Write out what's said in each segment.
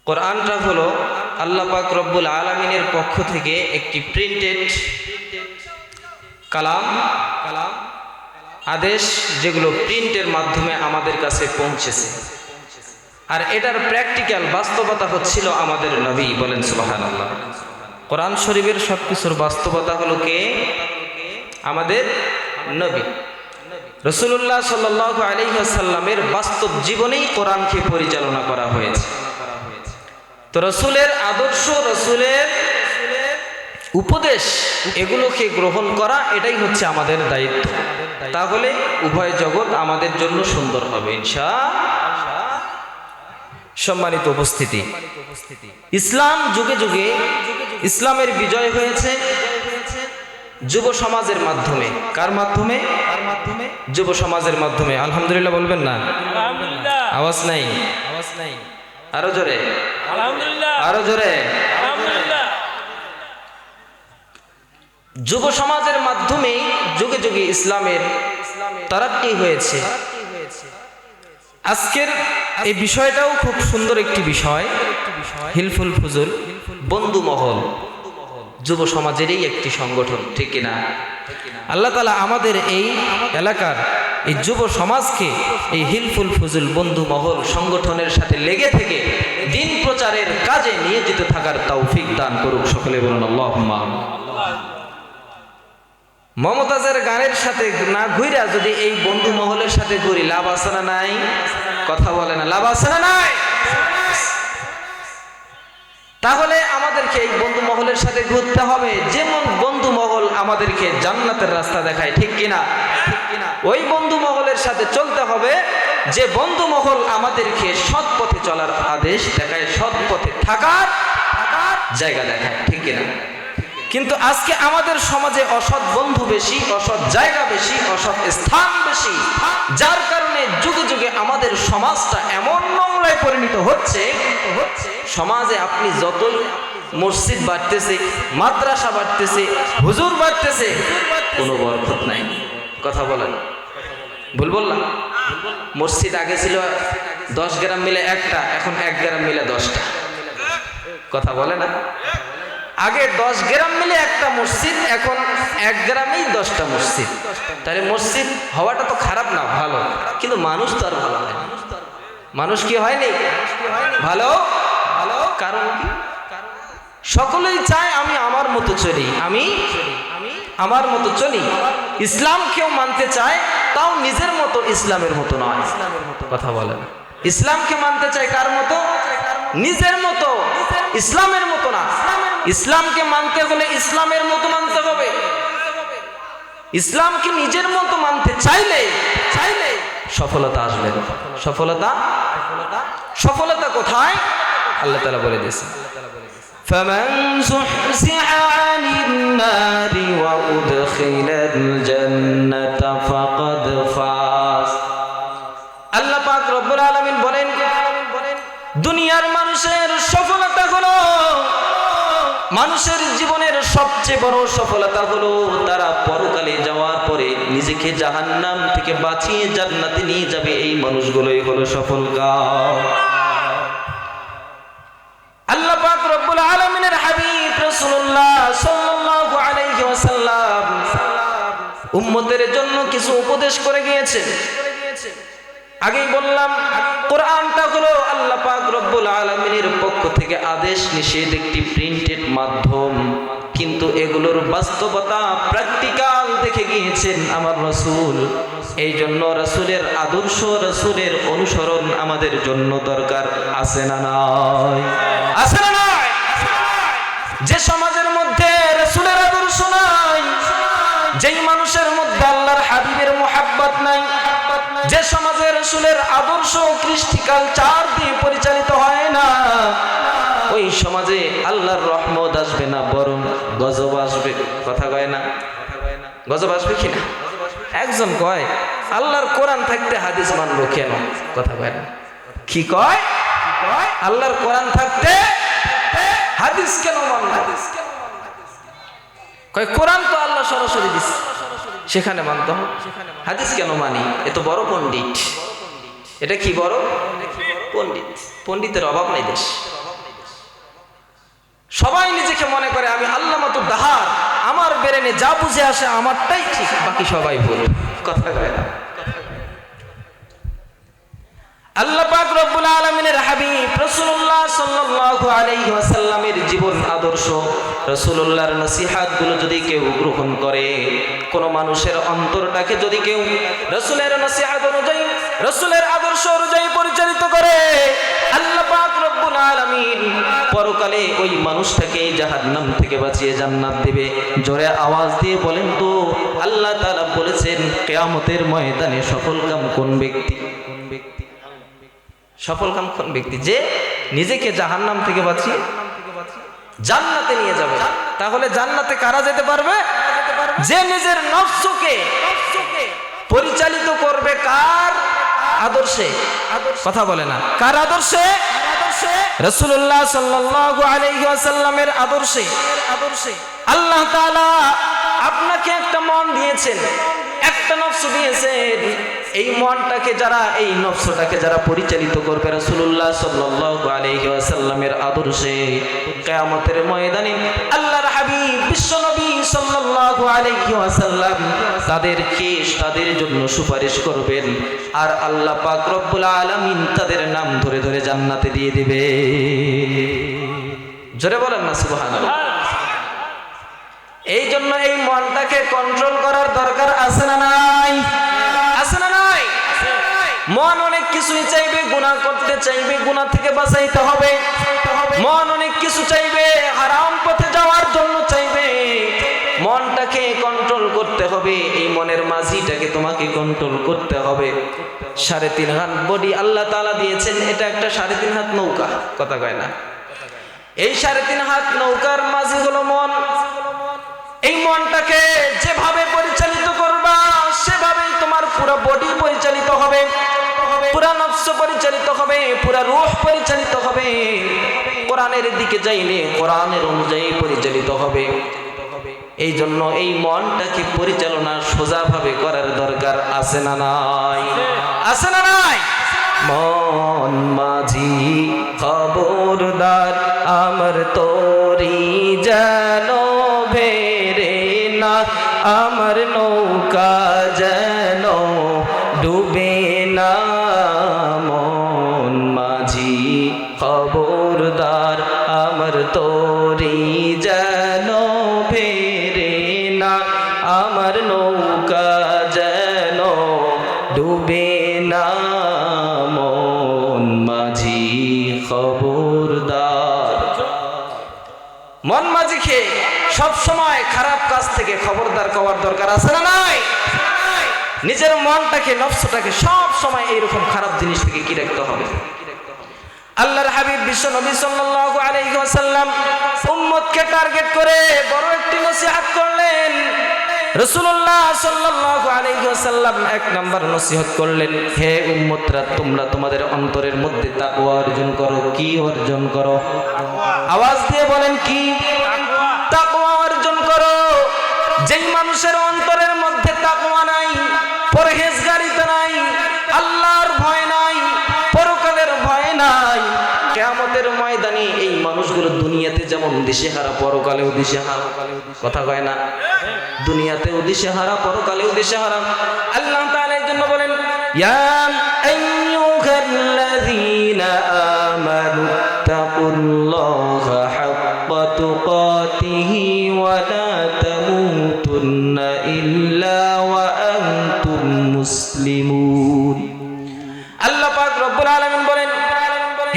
কোরআনটা হলো আল্লাহ পাক রব্বুল আলামিনের পক্ষ থেকে একটি প্রিন্টেড কালাম আদেশ, যেগুলো প্রিন্টের মাধ্যমে আমাদের কাছে পৌঁছেছে। আর এটার প্র্যাকটিক্যাল বাস্তবতা হচ্ছিল আমাদের নবী। বলেন সুবহানাল্লাহ। কোরআন শরীফের সব কিছুর বাস্তবতা হলো কে? আমাদের নবী রাসূলুল্লাহ সাল্লাল্লাহু আলাইহি ওয়াসাল্লামের বাস্তব জীবনেই কোরআনকে পরিচালনা করা হয়েছে। তো রসুলের আদর্শ, রসুলের উপদেশ, এগুলোকে গ্রহণ করা এটাই হচ্ছে আমাদের দায়িত্ব। তাহলে উভয় জগৎ আমাদের জন্য সুন্দর হবে ইনশাআল্লাহ। সম্মানিত উপস্থিতি, ইসলাম যুগে যুগে ইসলামের বিজয় হয়েছে যুব সমাজের মাধ্যমে। কার মাধ্যমে? যুব সমাজের মাধ্যমে। আলহামদুলিল্লাহ বলবেন না? আওয়াজ নাই, আওয়াজ নাই, আরো জোরে আলহামদুলিল্লাহ, আরো জোরে আলহামদুলিল্লাহ। যুব সমাজের মাধ্যমে যুগে যুগে ইসলামের তারাক্কি হয়েছে। আজকের এই বিষয়টাও খুব সুন্দর একটি বিষয়। হিলফুল ফুজুল বন্ধু মহল যুব সমাজেরই একটি সংগঠন, ঠিক কিনা? আল্লাহ তাআলা আমাদের এই এলাকার এই যুব সমাজকে এই হিলফুল ফুজুল বন্ধু মহল সংগঠনের সাথে লেগে থেকে দিন প্রচারের কাজে নিয়োজিত থাকার তৌফিক দান করুক। সকলে বলুন আল্লাহুম্মা। মমতাজের গানের সাথে না ঘুরে যদি এই বন্ধু মহলের সাথে ঘুরি, লাভ আছে না নাই? কথা বলে না, লাভ আছে না নাই? তাহলে আমাদেরকে এই বন্ধু মহলের সাথে ঘুরতে হবে, যেমন বন্ধু মহল আমাদেরকে জান্নাতের রাস্তা দেখায়, ঠিক কিনা? ওই বন্ধু মহলের সাথে চলতে হবে যে বন্ধু মহল আমাদেরকে সৎ পথে চলার আদেশ দেখায়, সৎ পথে থাকার জায়গা দেখায়, ঠিক কিনা? কিন্তু আজকে আমাদের সমাজে অসৎ বন্ধু বেশি, অসৎ জায়গা বেশি, অসৎ স্থান বেশি, যার কারণে যুগে যুগে আমাদের সমাজটা এমন নোংরায় পরিণত হচ্ছে। সমাজে আপনি যত মসজিদ বাড়তেছে, মাদ্রাসা বাড়তেছে, হুজুর বাড়তেছে, কোনো বরকত নাই। কথা বলেন, ভুল বললাম? মসজিদ আগে ছিল 10 গ্রাম মিলে একটা, এখন 1 গ্রাম মিলে 10টা। কথা বলে না? আগে 10 গ্রাম মিলে একটা মসজিদ, এখন 1 গ্রামেই 10টা মসজিদ। তাহলে মসজিদ হওয়াটা তো খারাপ না, ভালো। কিন্তু মানুষ তো আর ভালো হয় না। মানুষ কি হয়নি ভালো? ভালো কারণ কি? সকলেই চায় আমি আমার মতো চলি, আমি আমার মতো চলি। ইসলাম কেউ মানতে চায়, তাও নিজের মতো, ইসলামের মতো নয়। কথা বলে না? ইসলামকে মানতে চায় কার মতো? নিজের মতো, ইসলামের মতো না। ইসলামকে মানতে হলে ইসলামের মতো মানতে হবে। ইসলামকে নিজের মতো মানতে চাইলে সফলতা আসবে। সফলতা কোথায়? আল্লাহ তাআলা বলে দিয়েছেন, ফামান যুহজিহা আনিন নারি ওয়া উদখিলাল জান্নাতা ফাকাদ ফাজ। আল্লাহ পাক রব্বুল আলামিন বলেন, দুনিয়ার মানুষের সফলতা হলো, মানুষের জীবনের সবচেয়ে বড় সফলতা হলো তারা পরকালে যাওয়ার পরে নিজেকে জাহান্নাম থেকে বাঁচিয়ে জান্নাতে নিয়ে যাবে। এই মানুষগুলোই হলো সফল কাম। আল্লাহ পাক রব্বুল আলামিনের হাবিব রাসূলুল্লাহ সাল্লাল্লাহু আলাইহি ওয়াসাল্লাম উম্মতের জন্য কিছু উপদেশ করে গিয়েছেন। আগেই বললাম, কোরআনটা হলো আল্লাহ পাক রব্বুল আলামিনের পক্ষ থেকে আদেশ নিষেধ একটি প্রিন্টেড মাধ্যম, কিন্তু এগুলোর বাস্তবতা প্র্যাকটিক্যাল দেখে গিয়েছেন আমার রাসূল। এই জন্য রাসূলের আদর্শ, রাসূলের অনুসরণ আমাদের জন্য দরকার। আছে না নাই? আছে না নাই? যে সমাজের মধ্যে রাসূলের আদর্শ নাই, যেই মানুষের মধ্যে আল্লাহর হাবিবের মুহাব্বত নাই, যে সমাজে রাসূলের আদর্শ কৃষ্টি কালচার দিয়ে পরিচালিত হয় না, ওই সমাজে আল্লাহর রহমত আসবে না, বরং গজব আসবে। কথা কয় না? গজব আসবে কিনা? একজন কয় আল্লাহর কোরআন থাকতে হাদিস মানবো কেন? কথা কয় না? কি কয়? আল্লাহর কোরআন থাকতে হাদিস কেন মানবো? কয় কোরআন তো আল্লাহ সরাসরি দিচ্ছে, সেখানে মানতে হবে, হাদিস কেন মানি? এ তো বড় পণ্ডিত। এটা কি বড় পণ্ডিত? পণ্ডিতের অভাব নাই দেশ। সবাই নিজেকে মনে করে আমি আল্লামাতুদ দাহার, আমার ব্রেনে যা বুঝে আসে আমারটাই ঠিক, বাকি সবাই ভুল। কথা কয় না। আল্লাহ পাক রব্বুল আলামিনের হাবিব রাসূলুল্লাহ সাল্লাল্লাহু আলাইহি ওয়াসাল্লামের জীবন আদর্শ, রাসূলুল্লাহর নসিহতগুলো যদি কেউ গ্রহণ করে, কোন মানুষের অন্তরটাকে যদি কেউ রাসূলের নসিহত অনুযায়ী, রাসূলের আদর্শ অনুযায়ী পরিচালিত করে, আল্লাহ পাক রব্বুল আলামিন পরকালে ওই মানুষটাকে জাহান্নাম থেকে বাঁচিয়ে জান্নাত দিবে। জোরে আওয়াজ দিয়ে বলেন তো, আল্লাহ তাআলা বলেছেন কিয়ামতের ময়দানে সফল কাম কোন ব্যক্তি? সফল কাম কোন ব্যক্তি? যে নিজেকে জাহান্নাম থেকে বাঁচিয়ে জান্নাতে নিয়ে যাবে। তাহলে জান্নাতে কারা যেতে পারবে? যে নিজের নফসকে পরিচালিত করবে কার আদর্শে? কথা বলে না, কার আদর্শে? রাসূলুল্লাহ সাল্লাল্লাহু আলাইহি ওয়াসাল্লামের আদর্শে। আল্লাহ তাআলা আপনাকে একটা মন দিয়েছেন, একটা নফস দিয়েছেন। এই মনটাকে যারা, এই নফসটাকে যারা পরিচালিত করবে রাসূলুল্লাহ সাল্লাল্লাহু আলাইহি ওয়াসাল্লামের আদর্শে, কিয়ামতের ময়দানে আল্লাহর হাবিব বিশ্বনবী সাল্লাল্লাহু আলাইহি ওয়াসাল্লাম তাদের জন্য সুপারিশ করবেন, আর আল্লাহ পাক রব্বুল আলামিন তাদের নাম ধরে ধরে জান্নাতে দিয়ে দিবে। জোরে বলেন না সুবহানাল্লাহ। এই জন্য এই মনটাকে কন্ট্রোল করার দরকার আছে না নাই? আছে না নাই? মন অনেক কিছুই চাইবে, গুনাহ করতে চাইবে, গুনাহ থেকে বাঁচাইতে হবে। মন অনেক কিছু চাইবে, হারাম পথে যাওয়ার জন্য চাইবে। মনটাকে কন্ট্রোল করতে হবে, এই মনের মাঝিটাকে তোমাকে কন্ট্রোল করতে হবে। 3.5 হাত বডি আল্লাহ তাআলা দিয়েছেন, এটা একটা 3.5 হাত নৌকা। কথা কয় না? এই 3.5 হাত নৌকার মাঝি হলো মন। এই মনটাকে যেভাবে পরিচালিত করবা, সেভাবেই তোমার পুরো বডি পরিচালিত হবে, পুরা নফস পরিচালিত হবে, পুরা রূহ পরিচালিত হবে। কোরআনের দিকে যাইলে কোরআনের অনুযায়ী পরিচালিত হবে। এই জন্য এই মনটাকে পরিচালনা সোজাভাবে করার দরকার আছে না নাই? আছে না নাই? মন মাঝি খবরদার, আমার তোরি যেন ভেরে না, আমার নৌকা যেন ডুবে না। মন মাঝি খবরদার, আমার তোরি যেন ভেরে না, আমার নৌকা যেন ডুবে না। মন মাঝি খবরদার। মন মাঝিকে সব সময় খারাপ কাজ থেকে খবরদার করার দরকার আছে না নাই? নিজের মনটাকে, নফসটাকে সব সময় এইরকম খারাপ জিনিস থেকে কি রাখতে হবে। আল্লাহর হাবিব বিশ্বনবী সাল্লাল্লাহু আলাইহি ওয়াসাল্লাম উম্মতকে টার্গেট করে বড় একটি নসিহত করলেন। রাসূলুল্লাহ সাল্লাল্লাহু আলাইহি ওয়াসাল্লাম 1 নাম্বার নসিহত করলেন, হে উম্মতরা, তোমরা তোমাদের অন্তরের মধ্যে তাকওয়া অর্জন করো। কি অর্জন করো? আওয়াজ দিয়ে বলেন, কি? তাকওয়া অর্জন করো। যেই মানুষের অন্তরের মধ্যে তাকওয়া নাই, পরহেজগারিতা নাই, আল্লাহর ভয় নাই, পরকালের ভয় নাই, কিয়ামতের ময়দানে এই মানুষগুলো দুনিয়াতে যেমন দিশেহারা, পরকালেও দিশেহারা। কথা কয় না? দুনিয়াতেও দিশেহারা, পরকালেও দিশেহারা। আল্লাহ তাআলা এর জন্য বলেন, ইয়া আইয়ুহাল্লাযীনা আমানু তাকুল্লাহা হাক্কা তুকাতিহি ওয়া লা তামুতুন্না ইল্লা ওয়া আনতুম মুসলিমুন। আল্লাহ পাক রব্বুল আলামিন বলেন,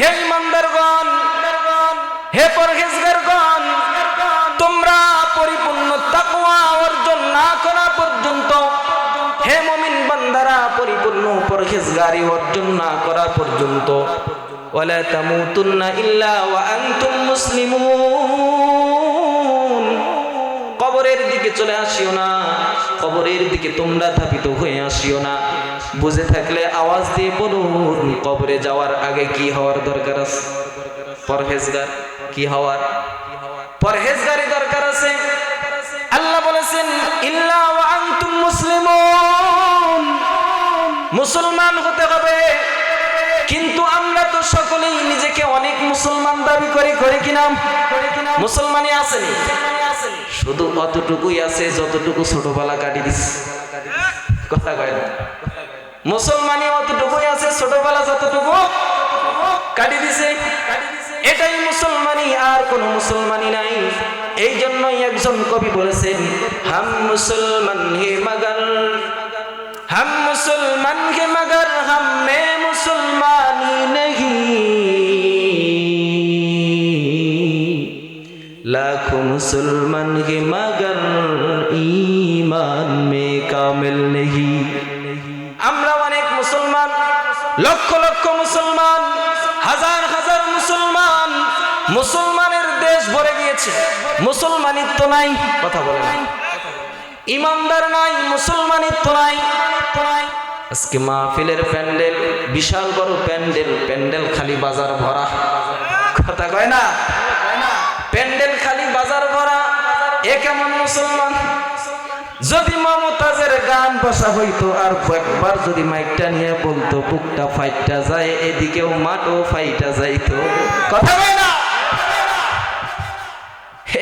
হে ঈমানদারগণ, হে পরহেজগারগণ, তোমরা পরিপূর্ণ তাকওয়া অর্জন না করা পর্যন্ত, হে মুমিন বান্দারা পরিপূর্ণ পরহেজগারি অর্জন না করা পর্যন্ত, ওয়ালা তামুতুন্না ইল্লা ওয়া আনতুম মুসলিমুন। কবরের দিকে চলে আসিও না, কবরের দিকে তোমরা ধাবিত হয়ে আসিও না। বুঝে থাকলে আওয়াজ দিয়ে বলুন, কবরে যাওয়ার আগে কি হওয়ার দরকার আছে? পরহেজগার। কি হওয়ার? পরহেজগারি দরকার আছে। আল্লাহ বলেছেন, ইল্লা ওয়া আনতুম মুসলিমুন, মুসলমান হতে হবে। কিন্তু আমরা তো সকলেই নিজেকে অনেক মুসলমান দাবি দাবি করি, করি কিনা? মুসলমানই আসেনি, শুধু অতটুকুই আছে যতটুকু ছোটবেলা কাটি দিস। কথা কয় না, মুসলমানই অতটুকুই আছে ছোটবেলা যতটুকু কাটি দিছে, এটাই মুসলমানি, আর কোন মুসলমানি নাই। এই জন্যই একজন কবি বলেছেন, হাম মুসলমান হে মগর, হাম মুসলমান হে মগর হাম মে মুসলমানি नहीं, लाखों मुसलमान के मगर ईमान में कामिल नहीं। আমরা অনেক মুসলমান, লক্ষ লক্ষ মুসলমান, হাজার হাজার মুসলমান, মুসলমানের দেশ ভরে গিয়েছে, মুসলমানিত্ব নাই। কথা বলে নাই, ইমানদার নাই, মুসলমানিত্ব নাই। আজকে মাহফিলের প্যান্ডেল, বিশাল বড় প্যান্ডেল, প্যান্ডেল খালি বাজার ভরা। কথা কয় না, প্যান্ডেল খালি বাজার ভরা, এ কেমন মুসলমান? যদি মমতাজের গান বসা হইতো আর একবার যদি মাইকটা নিয়ে বলতো, বুকটা ফাইটটা যায়, এদিকেও মাঠও ফাইটা যাইতো। কথা কয় না,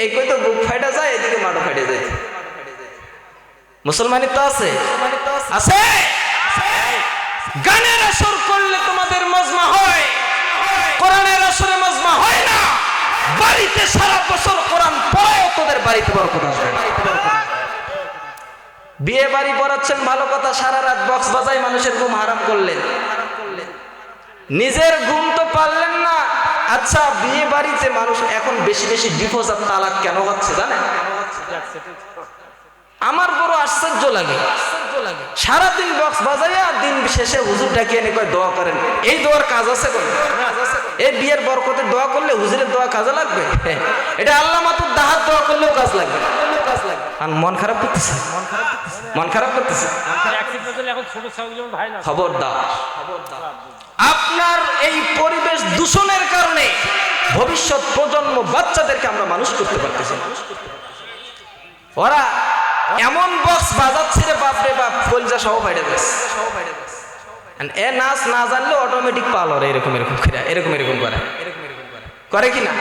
এই কইতো বুক ফাইটা যায়, এদিকে মাঠও ফাইটা যাইতো। মুসলমানিত্ব আছে, আছে। গানের আসর করলে তোমাদের মজমা হয়, কোরআনের আসরে মজমা হয় না। বাড়িতে সারা বছর কোরআন পড়াও, তোদের বাড়িতে বরকত আসবে না। বিয়ে বাড়ি পড়াচ্ছেন ভালো কথা, সারা রাত বক্স বাজাই মানুষের ঘুম হারাম করলেন, নিজের ঘুম তো পারলেন না। আচ্ছা, বিয়ে বাড়িতে মানুষ এখন বেশি বেশি ডিভোর্স আর তালাক কেন হচ্ছে জানেন? আমার বড় আশ্চর্য লাগে, সারাদিন বক্স বাজাইয়া দিন শেষে হুজুর ডাকিয়ে এনে কয় দোয়া করেন। এই দোয়ার কাজ আছে কোন? এই বিয়ের বরকতের দোয়া করলে হুজুরের দোয়া কাজে লাগবে? এটা আল্লাহ মাতুর দাহাত দোয়া করলেও কাজ লাগবে। আর মন খারাপ করতেছে, মন খারাপ করতেছে। খবরদার, আপনার এই পরিবেশ দূষণের কারণে ভবিষ্যৎ প্রজন্ম বাচ্চাদেরকে আমরা মানুষ করতে পারতেছি। ওরা এমন বক্স বাজাচ্ছে রে বাপরে বাপ, কলজা সহ ফাইটে যাচ্ছে। এ নাচ না জানলে অটোমেটিক পালর এরকম এরকম করে, এরকম এরকম করে, করে কি না?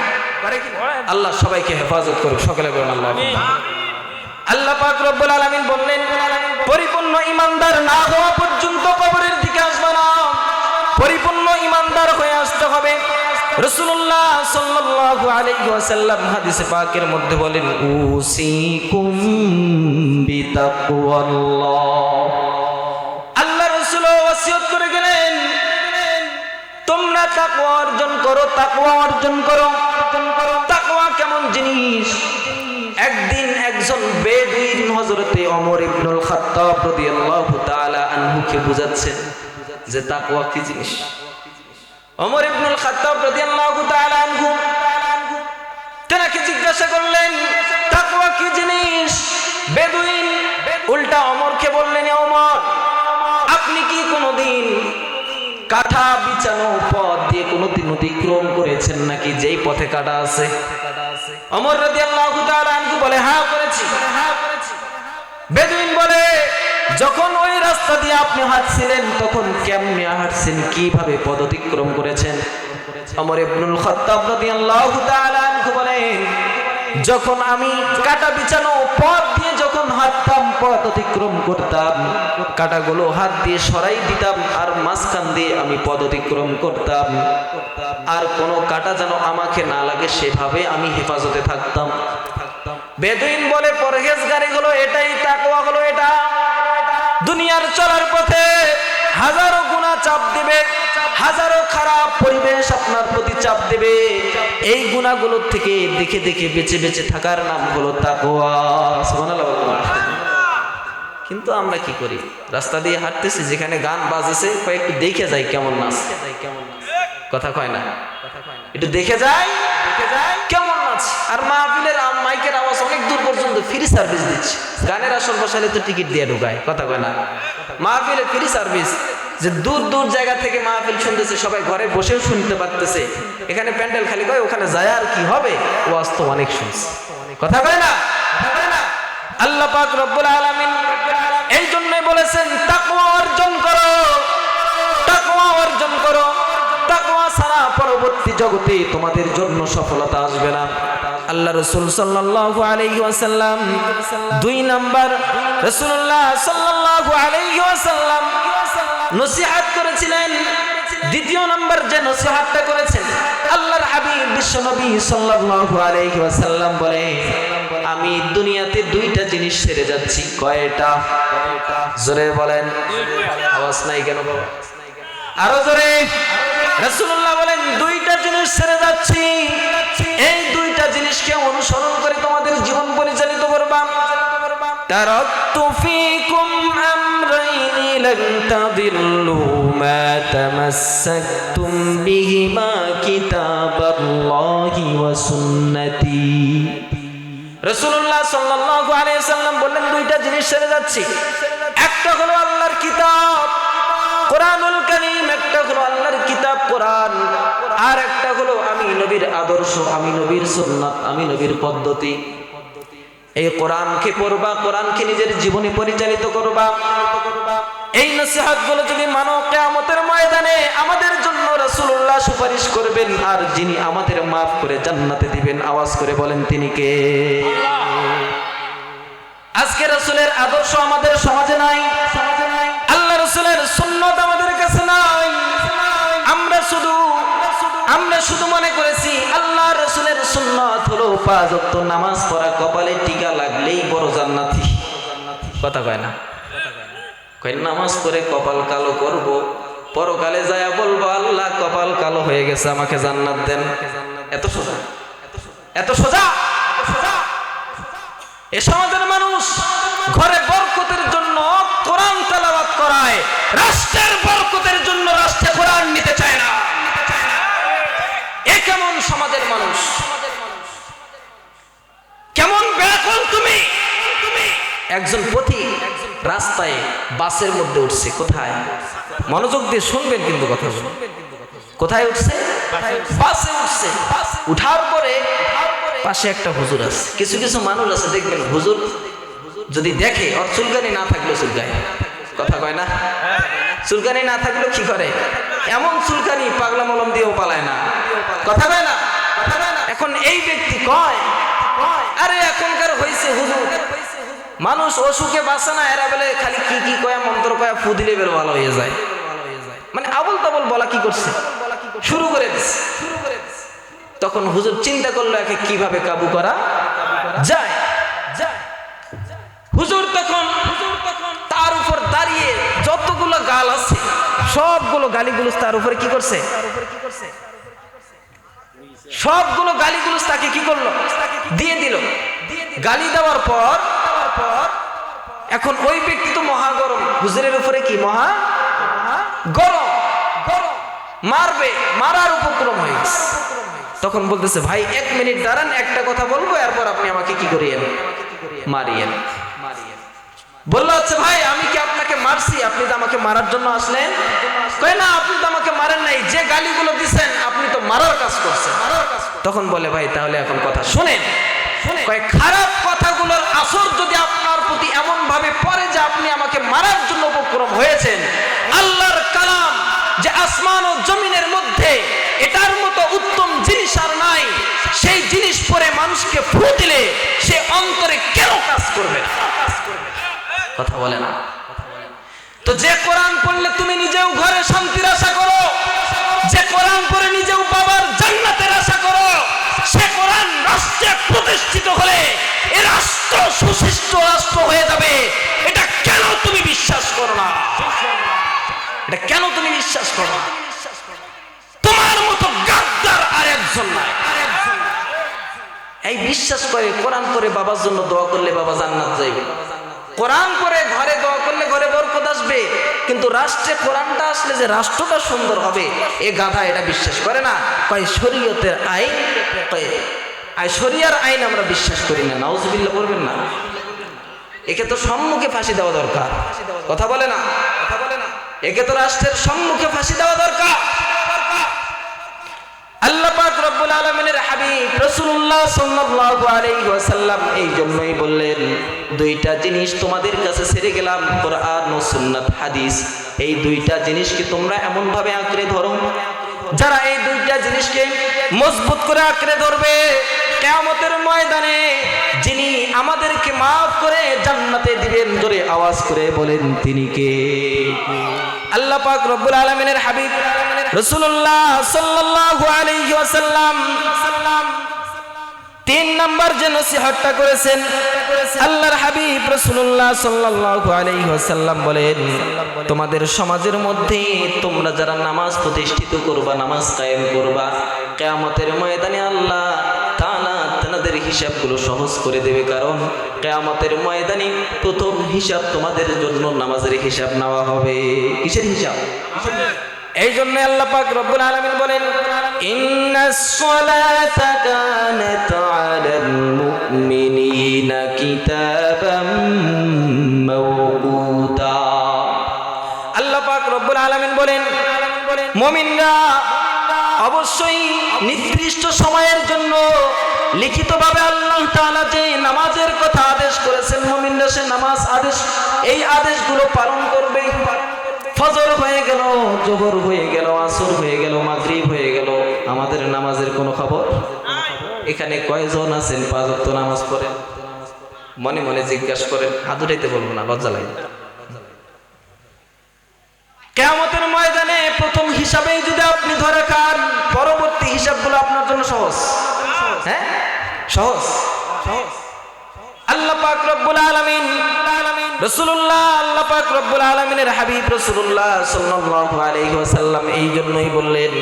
করে কি? আল্লাহ সবাইকে হেফাজত করুক, সকলে বলুন আল্লাহ। আল্লাহ পাক রব্বুল আলামিন বললেন, পরিপূর্ণ ঈমানদার না হওয়া পর্যন্ত কবরের দিকে আসবে না, পরিপূর্ণ ঈমানদার হয়ে আসতে হবে। রাসূলুল্লাহ সাল্লাল্লাহু আলাইহি ওয়াসাল্লাম হাদিসে পাকের মধ্যে বলেন, উসিকুম বিতাকওয়াল্লাহ। আল্লাহ রাসূল ওসিয়ত করে গেলেন, তোমরা তাকওয়া অর্জন করো, তাকওয়া অর্জন করো। তাকওয়া কেমন জিনিস? একদিন একজন বেদুইন হযরতে ওমর ইবনুল খাত্তাব রাদিয়াল্লাহু তাআলা আনহুকে বুঝাচ্ছেন যে তাকওয়া কি জিনিস। ওমর ইবনুল খাত্তাব রাদিয়াল্লাহু তাআলা আনহু তেনাকে জিজ্ঞাসা করলেন, তাকওয়া কি জিনিস? বেদুইন উল্টা ওমরকে বললেন, ওমর, আপনি কি কোনোদিন কাঁটা বিছানো পথ দিয়ে কোনোদিন অতিক্রম করেছেন নাকি যেই পথে কাঁটা আছে? ওমর রাদিয়াল্লাহু তাআলা আনহু বলে, হ্যাঁ করেছি। বেদুইন বলে, যখন ওই রাস্তা দিয়ে আপনি হাঁটছিলেন তখন কেমনে হাঁটছেন, কিভাবে পথ অতিক্রম করেছেন? ওমর ইবনুল খাত্তাব রাদিয়াল্লাহু তাআলা আনহু বলেন, যখন আমি কাঁটা বিছানো পথ দিয়ে যখন হাঁটতাম, পথ অতিক্রম করতাম, কাঁটাগুলো হাত দিয়ে সরাই দিতাম আর মাঝখান দিয়ে আমি পথ অতিক্রম করতাম, আর কোনো কাঁটা যেন আমাকে না লাগে সেভাবে আমি হেফাজতে থাকতাম। বেদুইন বলে, পরহেজগারি হলো এটাই, তাকওয়া হলো এটা। দুনিয়ার চলার পথে হাজারো গুনাহ চাপ দিবে, হাজারো খারাপ পরিবেশ আপনার প্রতি চাপ দেবে, এই গুনাহগুলোর থেকে দেখে দেখে বেঁচে বেঁচে থাকার নাম হলো তাকওয়া। সুবহানাল্লাহ। কিন্তু আমরা কি করি? রাস্তা দিয়ে হাঁটতেছি, যেখানে গান বাজেছে একটু দেখে যাই কেমন নাচ। কথা কয় না, একটু দেখে যাই কেমন নাচ। আর মাহফিলের মাইকের আওয়াজ অনেক দূর পর্যন্ত, ফ্রি সার্ভিস দিচ্ছে। গানের আসর বসালে তো টিকিট দিয়ে ঢুকায়। কথা কয় না, মাহফিলে ফ্রি সার্ভিস, যে দূর দূর জায়গা থেকে মাহফিল শুনতেছে, সবাই ঘরে বসেও শুনতে পারতেছে। এখানে প্যান্ডেল খালি কয়, ওখানে যায় আর কি হবে, ওয়াজ তো অনেক শুনছে। কথা কয় না। আল্লাহ পাক রব্বুল আলামিন এই জন্যই বলেছেন, তাকওয়া অর্জন করো, তাকওয়া অর্জন করো। তাকওয়া ছাড়া পরবর্তী জগতে তোমাদের জন্য সফলতা আসবে না। আল্লাহ রাসূল সাল্লাল্লাহু আলাইহি ওয়াসাল্লাম 2 নাম্বার রাসূলুল্লাহ সাল্লাল্লাহু আলাইহি ওয়াসাল্লাম নসিহত করেছিলেন। দ্বিতীয় নাম্বার যে নসিহতটা করেছেন আল্লাহর হাবিব বিশ্বনবী সাল্লাল্লাহু আলাইহি ওয়াসাল্লাম বলে, আমি দুনিয়াতে 2টা জিনিস ছেড়ে যাচ্ছি। কয়টা? জোরে বলেন। আওয়াজ নাই কেন বাবা? আরো জোরে। রাসূলুল্লাহ বলেন 2টা জিনিস ছেড়ে যাচ্ছি, এই 2টা জিনিসকে অনুসরণ করে তোমাদের জীবন পরিচালিত করবা। তারাকতু ফীকুম আমরাইনি লান তাদিল্লু মা তামাসসাকতুম বিহিমা কিতাবাল্লাহি ওয়া সুন্নতি। রাসূলুল্লাহ সাল্লাল্লাহু আলাইহি ওয়াসাল্লাম বললেন 2টা জিনিস ছেড়ে যাচ্ছি। একটা হলো আল্লাহর কিতাব কোরআনুল কারীম, একটা হলো আল্লাহর কিতাব কোরআন, আর একটা হলো আমি নবীর আদর্শ, আমি নবীর সুন্নাত, আমি নবীর পদ্ধতি। এই কোরআনকে পড়বা, কোরআনকে নিজের জীবনে পরিচালিত করবা। এই নসিহতগুলো যদি মানো, কিয়ামতের ময়দানে আমাদের জন্য রাসূলুল্লাহ সুপারিশ করবেন, আর যিনি আমাদের মাফ করে জান্নাতে দিবেন। আওয়াজ করে বলেন তিনি কে? আজকে রাসূলের আদর্শ আমাদের সমাজে নাই, আল্লাহ রাসূলের সুন্নাত আমাদের কাছে নাই। আমরা শুধু মনে করেছি আল্লাহ রাসূলের সুন্নাত হলো 5 ওয়াক্ত নামাজ পড়া, কপালে টিকা লাগলেই বড় জান্নাতি। কথা কয় না? কয় নামাজ পড়ে কপাল কালো করব, পরকালে যায় বলবো আল্লাহ কপাল কালো হয়ে গেছে, আমাকে জান্নাত দেন। এত সোজা, এত সোজা। এ সমাজের মানুষ ঘরে বরকতের জন্য কোরআন তেলাওয়াত করায়, রাষ্ট্রের বরকতের জন্য রাষ্ট্রে কোরআন নিতে চায় না। এ কেমন সমাজের মানুষ? কেমন ব্যাকুল তুমি? একজন পথিক রাস্তায় বাসের মধ্যে উঠছে। কোথায়? মনোযোগ দিয়ে শুনবেন কিন্তু কথাগুলো। কোথায় উঠছে? বাসে উঠছে। উঠার পরে পাশে একটা হুজুর আছে। কিছু কিছু মানুষ আছে দেখবেন, হুজুর যদি দেখে ওর চুলকানি না থাকলেও চুলকায়। কথা কয় না? চুলকানি না থাকলেও কি করে? এমন চুলকানি পাগলা মলম দিয়েও পালায় না। কথা কয় না? এখন এই ব্যক্তি কয়, আরে এখনকার হয়েছে হুজুর, মানুষ অসুখে বাঁচে না, এরা বলে খালি কি কি কয়া মন্ত্র কয়া ফু দিলে বের ভালো হয়ে যায়। মানে আবল তাবল বলা কি করছে, শুরু করে দিচ্ছে। তখন হুজুর চিন্তা করলো একে কিভাবে কাবু করা যায়। হুজুর তখন তার উপর দাঁড়িয়ে যতগুলো গাল আছে সবগুলো গালিগুলো তার উপরে কি করছে, সবগুলো গালিগুলো তাকে কি করলো, দিয়ে দিল। গালি দেওয়ার পর এখন ওই ব্যক্তি তো মহা গরম, হুজুরের উপরে কি মহা গরম, মারবে, মারার উপক্রম হয়ে গেছে। তখন বলতেছে ভাই 1 মিনিট দাঁড়ান, একটা কথা বলবো, এরপর আপনি আমাকে কি করিয়েন, মারিয়েন। বললো আচ্ছা ভাই আমি কি আপনাকে মারছি, আপনি তো আমাকে মারার জন্য আসলেন? কয় না, আপনি তো আমাকে মারেন নাই, যে গালিগুলো দিছেন আপনি তো মারার কাজ করছেন। তখন বলে ভাই তাহলে এখন কথা শুনেন। কয় খারাপ কথাগুলোর আসর যদি আপনার প্রতি এমন ভাবে পড়ে যে আপনি আমাকে মারার জন্য উপক্রম হয়েছেন, আল্লাহর কালাম যে আসমান ও জমিনের মধ্যে এটার মতো উত্তম জিনিস আর নাই, সেই জিনিস পরে মানুষকে ফু দিলে সে অন্তরে কেন কাজ করবে না? কথা বলে না তো? যে কোরআন পড়লে তুমি নিজেও ঘরে শান্তির আশা করো, যে কোরআন পড়ে নিজেও বাবার জান্নাতের আশা করো, সে কোরআন রাষ্ট্রে প্রতিষ্ঠিত হলে এ রাষ্ট্র সুশিষ্ট রাষ্ট্র হয়ে যাবে। এটা কেন তুমি বিশ্বাস করো না? এটা কেন তুমি বিশ্বাস করো না? তোমার মতো গাদ্দার আর একজন নাই। এই বিশ্বাস করে কোরআন পড়ে বাবার জন্য দোয়া করলে বাবা জান্নাত যাইবে, কোরআন পড়ে ঘরে দোয়া করলে ঘরে বরকত আসবে, কিন্তু রাষ্ট্রে কোরআনটা আসলে যে রাষ্ট্রটা সুন্দর হবে এ গাধা এটা বিশ্বাস করে না। কয় শরীয়তের আইন, শরিয়ার আইন আমরা বিশ্বাস করি না। নাউজুবিল্লাহ বলবেন না? একে তো সম্মুখে ফাঁসি দেওয়া দরকার। কথা বলে না? একে তো রাষ্ট্রের সম্মুখে ফাঁসি দেওয়া দরকার। আল্লাহ পাক রব্বুল আলামিনের হাবিব রাসূলুল্লাহ সাল্লাল্লাহু আলাইহি ওয়াসাল্লাম এই জন্যই বললেন 2টা জিনিস তোমাদের কাছে ছেড়ে গেলাম, কোরআন ও সুন্নাত হাদিস। এই 2টা জিনিসকে তোমরা এমন ভাবে আঁকড়ে ধরো যারা এই দুইটা জিনিসকে মজবুত করে আঁকড়ে ধরবে, কিয়ামতের ময়দানে যিনি আমাদেরকে মাফ করে জান্নাতে দিবেন, জোরে আওয়াজ করে বলেন তিনি কে? আল্লাহ পাক রব্বুল আলামিনের হাবিব রাসূলুল্লাহ সাল্লাল্লাহু আলাইহি ওয়াসাল্লাম 3 নাম্বার যে নসিহতটা করেছেন, আল্লাহর হাবিব রাসূলুল্লাহ সাল্লাল্লাহু আলাইহি ওয়াসাল্লাম বলেন, তোমাদের সমাজের মধ্যে তোমরা যারা নামাজ প্রতিষ্ঠিত করবা, নামাজ কায়েম করবা, কিয়ামতের ময়দানে আল্লাহ তাআলা তোমাদের হিসাবগুলো সহজ করে দেবে। কারণ কিয়ামতের ময়দানে প্রথম হিসাব তোমাদের জন্য নামাজের হিসাব নেওয়া হবে। কিসের হিসাব? এই জন্য আল্লাহ পাক রব্বুল আলামিন বলেন, ইন্নাস সালাতা কানাত আলাল মুমিনিনা কিতাবাম মাওকুতা। আল্লাহ পাক রব্বুল আলামিন বলেন, মুমিনরা অবশ্যই নির্দিষ্ট সময়ের জন্য লিখিতভাবে আল্লাহ তাআলা যে নামাজের কথা আদেশ করেছেন, মুমিনরা সে নামাজ আদেশ, এই আদেশগুলো পালন করবে। ফজর হয়ে গেল, জোহর হয়ে গেল, আসর হয়ে গেল, মাগরিব হয়ে গেল, আমাদের নামাজের কোনো খবর? এখানে কয়জন আছেন 5 ওয়াক্ত নামাজ পড়েন? মনে মনে জিজ্ঞাসা করেন, হাত উঠাইতে বলবো না, লজ্জা লাগে। কিয়ামতের ময়দানে প্রথম হিসাবেই যদি আপনি ধরে খান, পরবর্তী হিসাবগুলো আপনার জন্য সহজ। হ্যাঁ, সহজ। আল্লাহ পাক রব্বুল আলামিন রাসূলুল্লাহ, আল্লাহ পাক রব্বুল আলামিনের হাবিব রাসূলুল্লাহ সাল্লাল্লাহু আলাইহি ওয়াসাল্লাম এই জন্যই বললেন,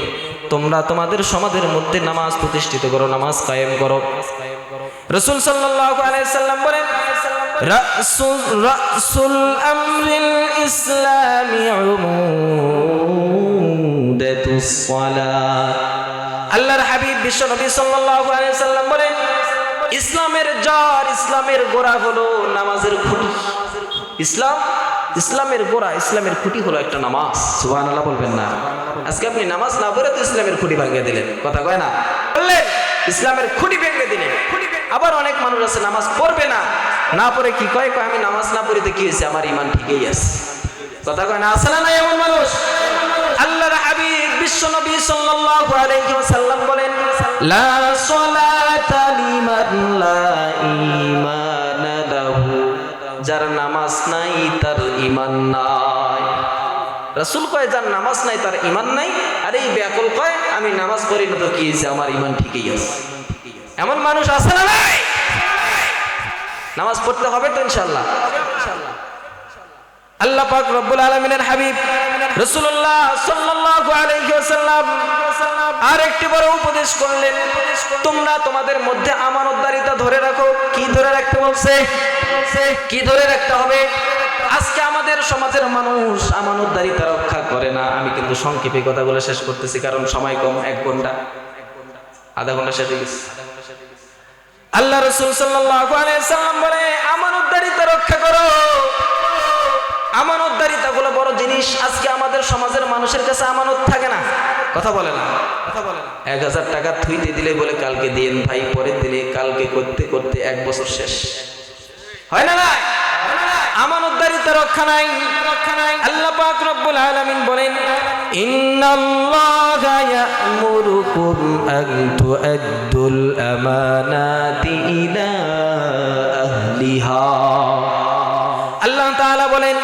তোমরা তোমাদের সমাজের মধ্যে নামাজ প্রতিষ্ঠিত করো, নামাজ কায়েম করো। রাসূল সাল্লাল্লাহু আলাইহি ওয়াসাল্লাম বলেন, রাসূল আমরিল ইসলামি উমুদাতুস সালাত। আল্লাহর হাবিব বিশ্বনবী সাল্লাল্লাহু আলাইহি ওয়াসাল্লাম বলেন, ইসলামের জড়, ইসলামের গোড়া হলো নামাজের খুঁটি। ইসলামের গোড়া, ইসলামের খুঁটি হলো একটা নামাজ। সুবহানাল্লাহ বলবেন না? আজকে আপনি নামাজ না পড়ে তো ইসলামের খুঁটি ভেঙে দিলেন, কথা কয় না? বললেন ইসলামের খুঁটি ভেঙে দিলেন। আবার অনেক মানুষ আছে নামাজ পড়বে না, না পড়ে কি কয়, আমি নামাজ না পড়িতে কি হয়েছে, আমার ঈমান ঠিকই আছে, কথা কয় না? আছে না নাই এমন মানুষ? আল্লাহর হাবিব বিশ্বনবী সাল্লাল্লাহু আলাইহি ওয়াসাল্লাম বলেন, লা সালাতা লিমান লা ঈমানা লাহু। যার নামাজ নাই তার ঈমান নাই। রাসূল কয় যার নামাজ নাই তার ঈমান নাই, আর এই ব্যাকুল কয় আমি নামাজ পড়ি না তো কি হয়েছে, আমার ঈমান ঠিকই আছে। এমন মানুষ আছে না নাই? নামাজ পড়তে হবে তো ইনশাআল্লাহ। আল্লাহ পাক রব্বুল আলামিনের হাবিব রাসূলুল্লাহ সাল্লাল্লাহু আলাইহি ওয়াসাল্লাম আরেকটি বড় উপদেশ করলেন, তোমরা তোমাদের মধ্যে আমানতদারিতা ধরে রাখো। কি ধরে রাখতে বলছে? কি ধরে রাখতে হবে? আজকে আমাদের সমাজের মানুষ আমানতদারিতা রক্ষা করে না। আমি কিন্তু সংক্ষেপে কথাগুলো শেষ করতেছি, কারণ সময় কম, 1 ঘন্টা, আধা ঘন্টা শেষ হয়ে গেছে। আল্লাহ রাসূল সাল্লাল্লাহু আলাইহি ওয়াসাল্লাম বলে, আমানতদারিতা রক্ষা করো। আমানতদারিতা গুলো বড় জিনিস। আজকে আমাদের সমাজের মানুষের কাছে আমানত থাকে না, কথা বলে না। 1000 টাকা থুইতে দিলে বলে কালকে দিয়েন ভাই, পরে দিলে কালকে, করতে করতে 1 বছর শেষ হয় না? নাই আমানতদারিতা রক্ষা নাই। আল্লাহ পাক রব্বুল আলামিন বলেন, ইন্নাল্লাহা ইয়া'মুরুকুম আন তু'আদ্দুল আমানাতি ইলা আহলিহা। আল্লাহ তাআলা বলেন,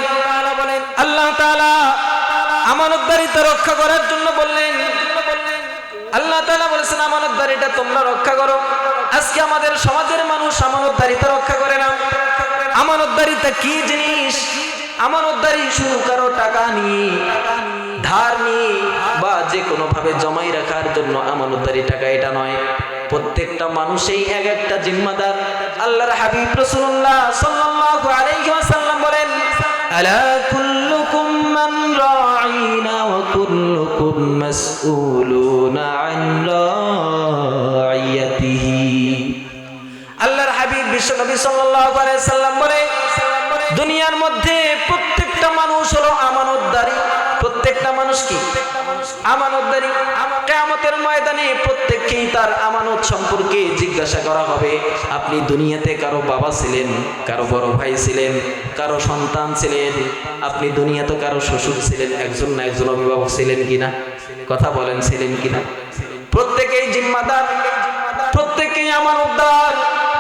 আল্লাহ তাআলা আমানতদারিতা রক্ষা করার জন্য বললেন। আল্লাহ তাআলা বলেছেন আমানতদারিতা তোমরা রক্ষা করো। আজকে আমাদের সমাজের মানুষ আমানতদারিতা রক্ষা করে না। আমানতদারিতা কি জিনিস? আমানতদারি শুধু কারো টাকা নিয়ে, ধার নিয়ে বা যে কোনো ভাবে জমাই রাখার জন্য আমানতদারি টাকা, এটা নয়। প্রত্যেকটা মানুষই এক একটা জিম্মাদার। আল্লাহর হাবিব রাসূলুল্লাহ সাল্লাল্লাহু আলাইহি ওয়াসাল্লাম বলেন, আলা কুল্লুকুম মান রাঈনা ওয়া কুল্লুকুম মাসউলুনা আন রাইয়াতিহি। আল্লাহর হাবিব বিশ্বনবী সাল্লাল্লাহু আলাইহি ওয়াসাল্লাম বলে, দুনিয়ার মধ্যে প্রত্যেকটা মানুষ হলো আমানতদারি। প্রত্যেকটা মানুষ কি আমানতদারি। কিয়ামতের ময়দানে প্রত্যেককেই তার আমানত সম্পর্কে জিজ্ঞাসা করা হবে। আপনি দুনিয়াতে কারো বাবা ছিলেন, কারো বড় ভাই ছিলেন, কারো সন্তান ছিলেন, আপনি দুনিয়াতে কারো শ্বশুর ছিলেন, একজন না একজন অভিভাবক ছিলেন কিনা, কথা বলেন ছিলেন কিনা। প্রত্যেকেই জিম্মাদার, প্রত্যেকেই আমানতদার।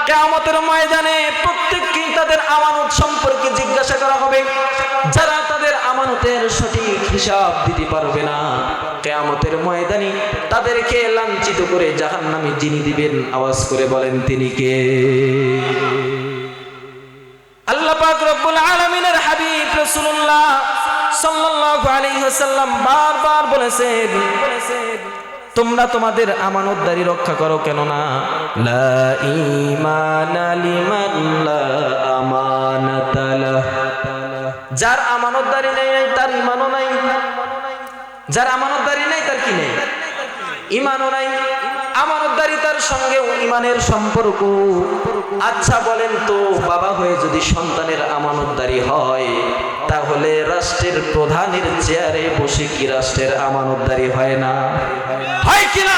কিয়ামতের ময়দানে প্রত্যেককেই তাদের আমানত সম্পর্কে জিজ্ঞাসা করা হবে। যারা তাদের আমানতের সঠিক হিসাব দিতে পারবে না, কিয়ামতের ময়দানে তাদেরকে লাঞ্ছিত করে জাহান্নামে যিনি দিবেন, আওয়াজ করে বলেন তিনি কে? আল্লাহ পাক রব্বুল আলামিনের হাবিব রাসূলুল্লাহ সাল্লাল্লাহু আলাইহি ওয়াসাল্লাম বারবার বলেছেন, তোমরা তোমাদের আমানতদারি রক্ষা করো, কেননা লা ঈমানা লিমান লা আমানাতা লাহ। যার আমানতদারি নেই তার ঈমানও নাই, যার আমানতদারি নেই তার কি নেই? ঈমানও নাই। আমানতদারিতার সঙ্গে ঈমানের সম্পর্ক। আচ্ছা বলেন তো, বাবা হয়ে যদি সন্তানের আমানতদারি হয়, তাহলে রাষ্ট্রের প্রধানের চেয়ারে বসে কি রাষ্ট্রের আমানতদারি হয় না? হয় কিনা?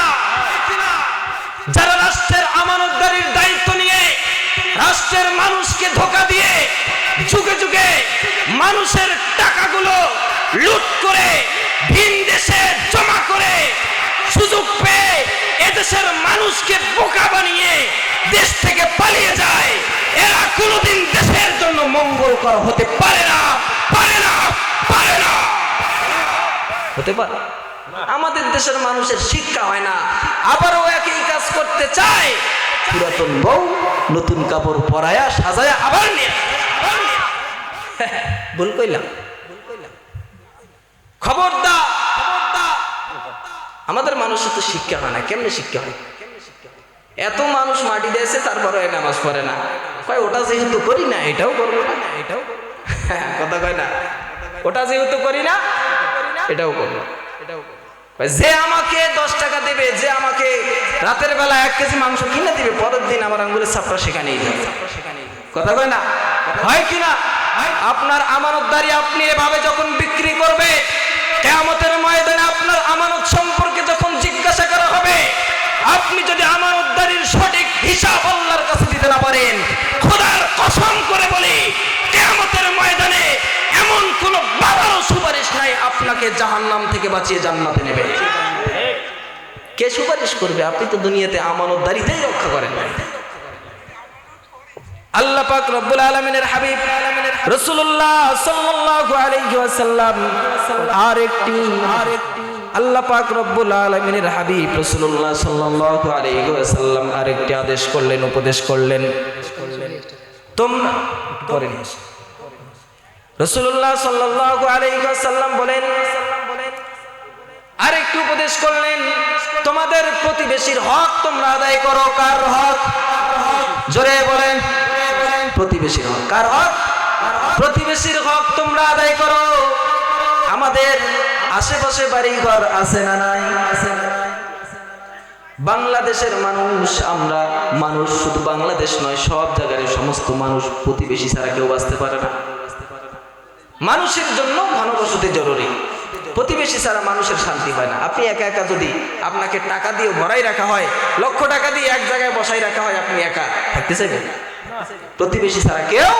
যারা রাষ্ট্রের আমানতদারির দায়িত্ব নিয়ে রাষ্ট্রের মানুষকে ধোঁকা দিয়ে যুগে যুগে মানুষের টাকাগুলো লুট করে ভিন দেশে জমা করে সুযোগ পেয়ে এদেশের মানুষকে বোকা বানিয়ে দেশ থেকে পালিয়ে যায়, এরা কোনোদিন দেশের জন্য মঙ্গলকর হতে পারে না, পারে না, পারে না, হতে পারে। আমাদের দেশের মানুষের শিক্ষা হয় না, আবারও একই কাজ করতে চায়। পুরাতন বউ নতুন কাপড় পরায়া সাজায়া আবার নিয়ে ভুল কইলাম, খবরদার। আমাদের মানুষের তো শিক্ষা হয় না। কেমনে শিক্ষা হয়? এত মানুষ মাটি দিয়েছে, তারপরে নামাজ পড়ে না। কয় ওটা যেহেতু করি না এটাও করবো না, এটাও কথা কয় না, ওটা যেহেতু করি না এটাও করবো, এটাও করবো। যে আমাকে 10 টাকা দেবে, যে আমাকে রাতের বেলা 1 কেজি মাংস কিনে দিবে, পরের দিন আমার আঙ্গুলের ছাপটা সেখানেই যাবে, কথা কয় না, হয় কিনা? আপনার আমানতদারি আপনি এভাবে যখন বিক্রি করবে, কিয়ামতের ময়দানে আপনার আমানত সম্পর্কে যখন জিজ্ঞাসা করা হবে, আপনি যদি আমানতদারির সঠিক হিসাব আল্লাহর কাছে দিতে না পারেন, খোদার কসম করে বলি, কিয়ামতের ময়দানে এমন কোন বাবারও সুপারিশ নাই আপনাকে জাহান্নাম থেকে বাঁচিয়ে জান্নাতে নেবে। কে সুপারিশ করবে? আপনি তো দুনিয়াতে আমানতদারিতেই রক্ষা করেন না। আল্লাহ পাক রব্বুল আলামিনের হাবিব রাসূলুল্লাহ সাল্লাল্লাহু আলাইহি ওয়াসাল্লাম আরেকটি আল্লাহ পাক রব্বুল আলামিনের হাবিব রাসূলুল্লাহ সাল্লাল্লাহু আলাইহি ওয়াসাল্লাম আরেকটি আদেশ করলেন, উপদেশ করলেন। তোমরা পড়েন, রাসূলুল্লাহ সাল্লাল্লাহু আলাইহি ওয়াসাল্লাম বলেন, আরেকটি উপদেশ করলেন, তোমাদের প্রতিবেশীর হক তোমরা আদায় করো। কার হক? জোরে বলেন। প্রতিবেশীর হক। কার হক? প্রতিবেশীর হক তোমরা আদায় করো। আমাদের আশেপাশে বাড়ি ঘর আছে না নাই? বাংলাদেশের মানুষ, আমরা মানুষ, শুধু বাংলাদেশ নয়, সব জায়গায় সমস্ত মানুষ প্রতিবেশী ছাড়া কেউ বাঁচতে পারে না। মানুষের জন্য ঘনবসতি জরুরি, প্রতিবেশী ছাড়া মানুষের শান্তি হয় না। আপনি একা একা যদি আপনাকে টাকা দিয়ে ভরাই রাখা হয়, লক্ষ টাকা দিয়ে এক জায়গায় বসাই রাখা হয়, আপনি একা থাকতে চাইবেন? প্রতিবেশী ছাড়া কেউ।